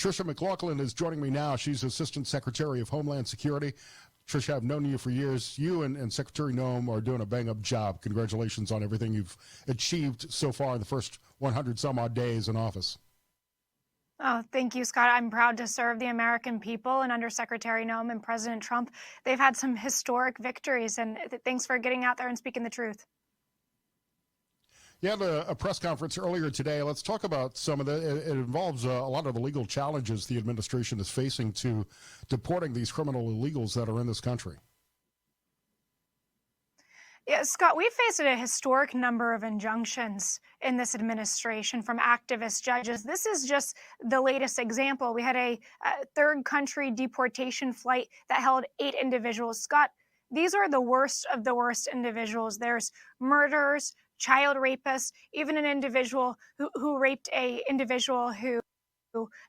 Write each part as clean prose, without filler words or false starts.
Tricia McLaughlin is joining me now. She's Assistant Secretary of Homeland Security. Tricia, I've known you for years. You and Secretary Noem are doing a bang-up job. Congratulations on everything you've achieved so far in the first 100-some-odd days in office. Oh, thank you, Scott. I'm proud to serve the American people. And under Secretary Noem and President Trump, they've had some historic victories. And thanks for getting out there and speaking the truth. You had a press conference earlier today. Let's talk about some of it involves a lot of the legal challenges the administration is facing to deporting these criminal illegals that are in this country. Yeah, Scott, we've faced a historic number of injunctions in this administration from activist judges. This is just the latest example. We had a third country deportation flight that held 8 individuals. Scott, these are the worst of the worst individuals. There's murderers, child rapists, even an individual who raped a individual who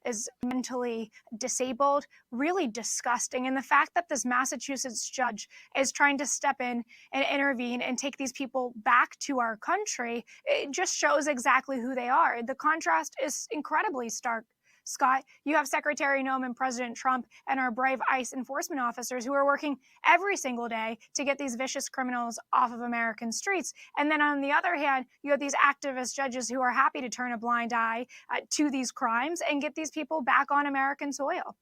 is mentally disabled. Really disgusting. And the fact that this Massachusetts judge is trying to step in and intervene and take these people back to our country, it just shows exactly who they are. The contrast is incredibly stark. Scott, you have Secretary Noem and President Trump and our brave ICE enforcement officers who are working every single day to get these vicious criminals off of American streets. And then on the other hand, you have these activist judges who are happy to turn a blind eye to these crimes and get these people back on American soil.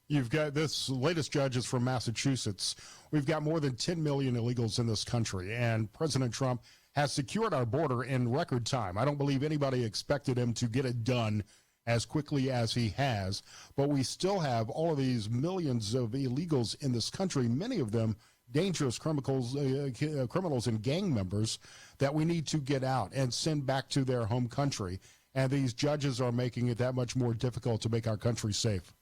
You've got this latest judge is from Massachusetts. We've got more than 10 million illegals in this country, and President Trump has secured our border in record time. I don't believe anybody expected him to get it done as quickly as he has, but we still have all of these millions of illegals in this country, many of them dangerous criminals and gang members that we need to get out and send back to their home country. And these judges are making it that much more difficult to make our country safe.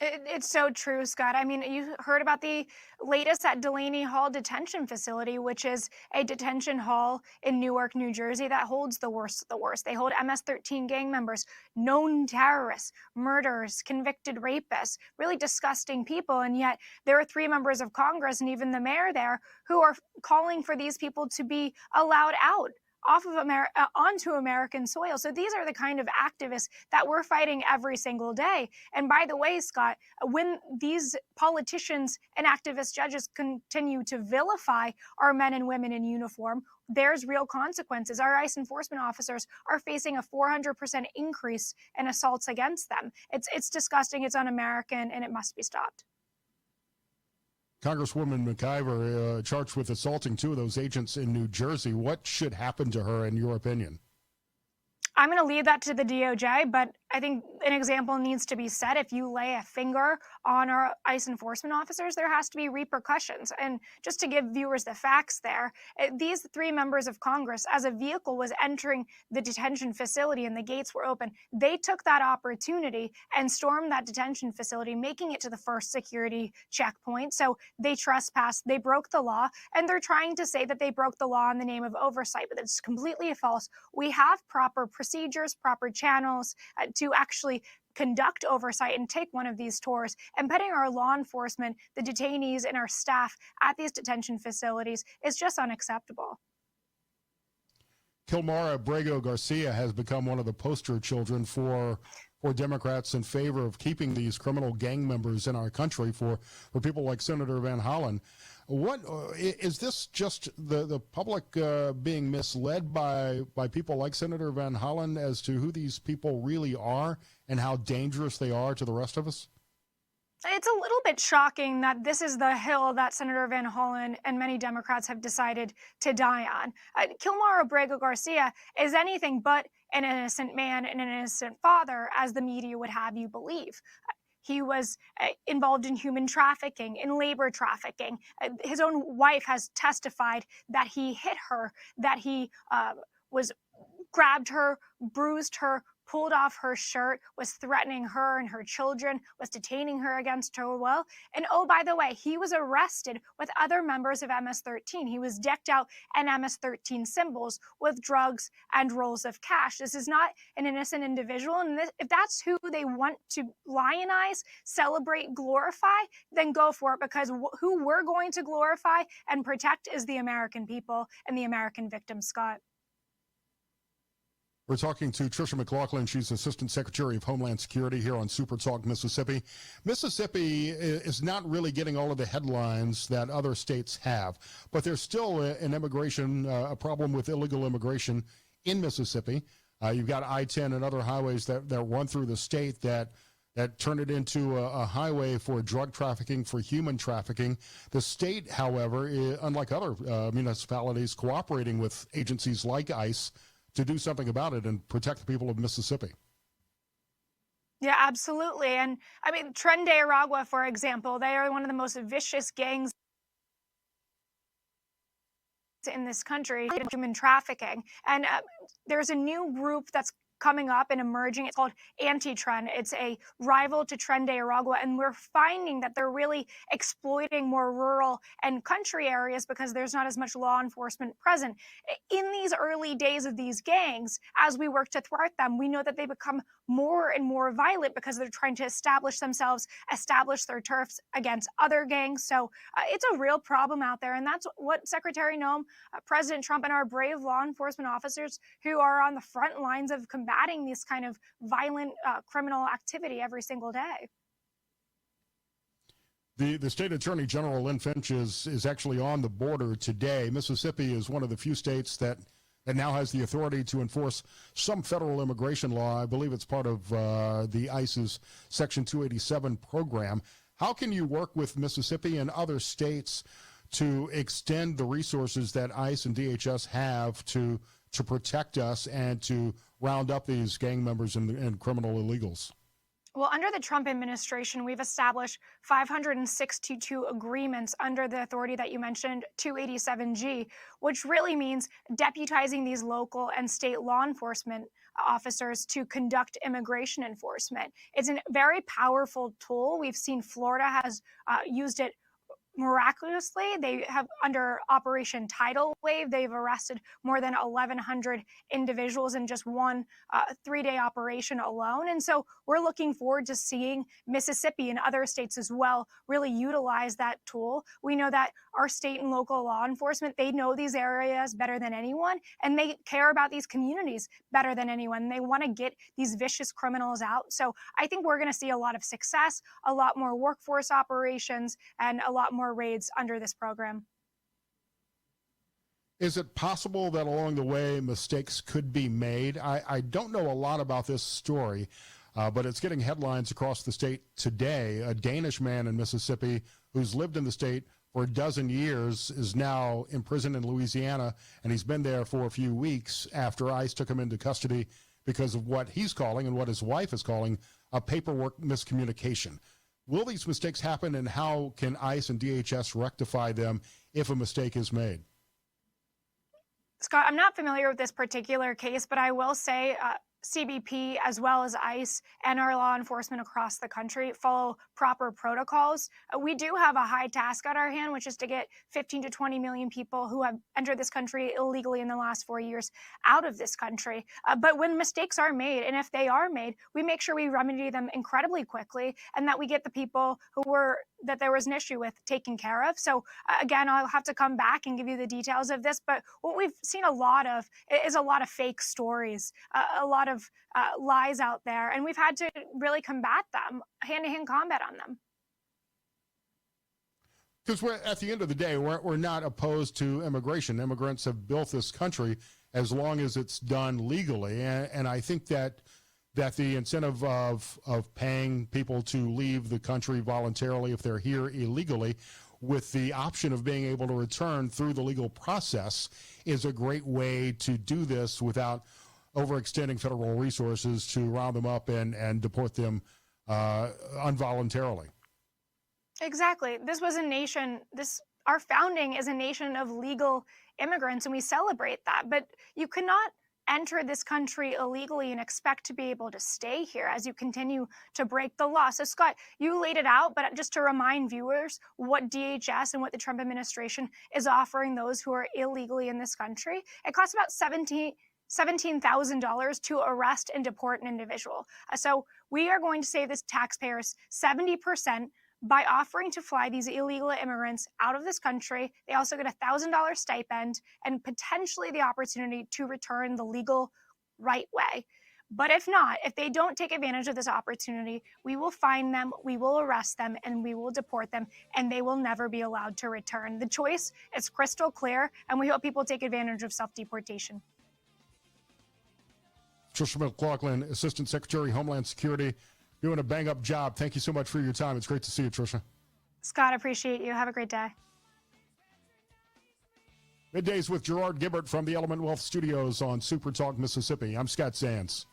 It's so true, Scott. I mean, you heard about the latest at Delaney Hall Detention Facility, which is a detention hall in Newark, New Jersey that holds the worst of the worst. They hold MS-13 gang members, known terrorists, murderers, convicted rapists, really disgusting people. And yet there are 3 members of Congress and even the mayor there who are calling for these people to be allowed out off of onto American soil. So these are the kind of activists that we're fighting every single day. And by the way, Scott, when these politicians and activist judges continue to vilify our men and women in uniform, there's real consequences. Our ICE enforcement officers are facing a 400% increase in assaults against them. It's disgusting, it's un-American, and it must be stopped. Congresswoman McIver charged with assaulting 2 of those agents in New Jersey. What should happen to her, in your opinion? I'm going to leave that to the DOJ, but I think an example needs to be set. If you lay a finger on our ICE enforcement officers, there has to be repercussions. And just to give viewers the facts there, these 3 members of Congress, as a vehicle was entering the detention facility and the gates were open, they took that opportunity and stormed that detention facility, making it to the first security checkpoint. So they trespassed, they broke the law, and they're trying to say that they broke the law in the name of oversight, but it's completely false. We have proper procedures, proper channels to actually conduct oversight and take one of these tours, and putting our law enforcement, the detainees, and our staff at these detention facilities is just unacceptable. Kilmara Abrego Garcia has become one of the poster children for Democrats in favor of keeping these criminal gang members in our country for people like Senator Van Hollen. What is this just the public being misled by people like Senator Van Hollen as to who these people really are and how dangerous they are to the rest of us? It's a little bit shocking that this is the hill that Senator Van Hollen and many Democrats have decided to die on. Kilmara Abrego Garcia is anything but an innocent man and an innocent father, as the media would have you believe. He was involved in human trafficking, in labor trafficking. His own wife has testified that he hit her, that he grabbed her, bruised her, pulled off her shirt, was threatening her and her children, was detaining her against her will. And oh, by the way, he was arrested with other members of MS-13. He was decked out in MS-13 symbols with drugs and rolls of cash. This is not an innocent individual. And if that's who they want to lionize, celebrate, glorify, then go for it, because who we're going to glorify and protect is the American people and the American victims, Scott. We're talking to Tricia McLaughlin. She's Assistant Secretary of Homeland Security here on SuperTalk, Mississippi. Mississippi is not really getting all of the headlines that other states have, but there's still an immigration, a problem with illegal immigration in Mississippi. You've got I-10 and other highways that run through the state that turn it into a highway for drug trafficking, for human trafficking. The state, however, unlike other municipalities, cooperating with agencies like ICE to do something about it and protect the people of Mississippi. Yeah, absolutely. And I mean, Tren de Aragua, for example, they are one of the most vicious gangs in this country, human trafficking. And there's a new group that's coming up and emerging. It's called Anti-Tren. It's a rival to Tren de Aragua, and we're finding that they're really exploiting more rural and country areas because there's not as much law enforcement present. In these early days of these gangs, as we work to thwart them, we know that they become more and more violent because they're trying to establish themselves, establish their turfs against other gangs. So it's a real problem out there, and that's what Secretary Noem, President Trump, and our brave law enforcement officers who are on the front lines of combating this kind of violent criminal activity every single day. The state attorney general, Lynn Finch, is actually on the border today. Mississippi is one of the few states that now has the authority to enforce some federal immigration law. I believe it's part of the ICE's Section 287 program. How can you work with Mississippi and other states to extend the resources that ICE and DHS have to protect us and to round up these gang members and criminal illegals? Well, under the Trump administration, we've established 562 agreements under the authority that you mentioned, 287G, which really means deputizing these local and state law enforcement officers to conduct immigration enforcement. It's a very powerful tool. We've seen Florida has used it miraculously. They have, under Operation Tidal Wave, they've arrested more than 1,100 individuals in just one 3-day operation alone. And so we're looking forward to seeing Mississippi and other states as well really utilize that tool. We know that our state and local law enforcement, they know these areas better than anyone, and they care about these communities better than anyone. They want to get these vicious criminals out. So I think we're going to see a lot of success, a lot more workforce operations, and a lot more raids under this program. Is it possible that along the way mistakes could be made? I don't know a lot about this story, but it's getting headlines across the state today. A Danish man in Mississippi who's lived in the state for a dozen years is now imprisoned in Louisiana, and he's been there for a few weeks after ICE took him into custody because of what he's calling and what his wife is calling a paperwork miscommunication. Will these mistakes happen, and how can ICE and DHS rectify them if a mistake is made? Scott, I'm not familiar with this particular case, but I will say CBP, as well as ICE and our law enforcement across the country, follow proper protocols. We do have a high task at our hand, which is to get 15 to 20 million people who have entered this country illegally in the last 4 years out of this country. But when mistakes are made, and if they are made, we make sure we remedy them incredibly quickly, and that we get the people that there was an issue with taken care of. So again, I'll have to come back and give you the details of this, but what we've seen a lot of is a lot of fake stories, a lot of lies out there, and we've had to really combat them, hand-to-hand combat on them. Because at the end of the day, we're not opposed to immigration. Immigrants have built this country as long as it's done legally, and I think that the incentive of paying people to leave the country voluntarily if they're here illegally, with the option of being able to return through the legal process, is a great way to do this without overextending federal resources to round them up and deport them involuntarily. Exactly. This was a nation, our founding is a nation of legal immigrants, and we celebrate that. But you cannot enter this country illegally and expect to be able to stay here as you continue to break the law. So, Scott, you laid it out, but just to remind viewers what DHS and what the Trump administration is offering those who are illegally in this country, it costs about $17,000 to arrest and deport an individual. So we are going to save the taxpayers 70% by offering to fly these illegal immigrants out of this country. They also get a $1,000 stipend and potentially the opportunity to return the legal right way. But if not, if they don't take advantage of this opportunity, we will find them, we will arrest them, and we will deport them, and they will never be allowed to return. The choice is crystal clear, and we hope people take advantage of self-deportation. Tricia McLaughlin, Assistant Secretary, Homeland Security, doing a bang-up job. Thank you so much for your time. It's great to see you, Tricia. Scott, appreciate you. Have a great day. Middays with Gerard Gibbert from the Element Wealth Studios on SuperTalk, Mississippi. I'm Scott Sands.